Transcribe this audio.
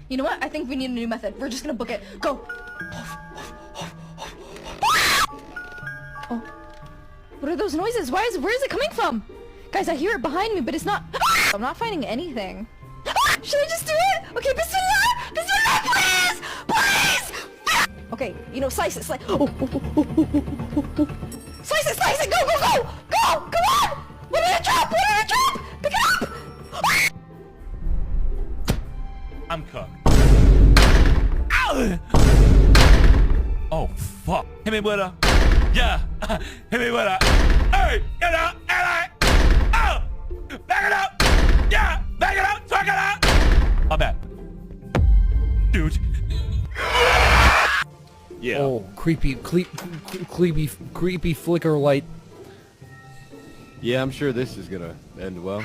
You know what? I think we need a new method. We're just gonna book it. Go! Oh. What are those noises? Where is it coming from? Guys, I hear it behind me, but it's not. I'm not finding anything. Should I just do it? Okay, Bismillah! Bismillah, please! Please! Okay, you know, slice it, slice. Oh. Slice it, slice it! Go, go, go! Go! Come on! What did it drop? What did it drop? Pick it up! I'm cooked. Ow! Oh, fuck. Hit me with a... Yeah. Hit me with a... Hey! Get out! Hey! Oh! Back it up! Yeah! Back it up! Talk it out! My bad. Dude. Yeah. Oh, creepy flicker light. Yeah, I'm sure this is gonna end well.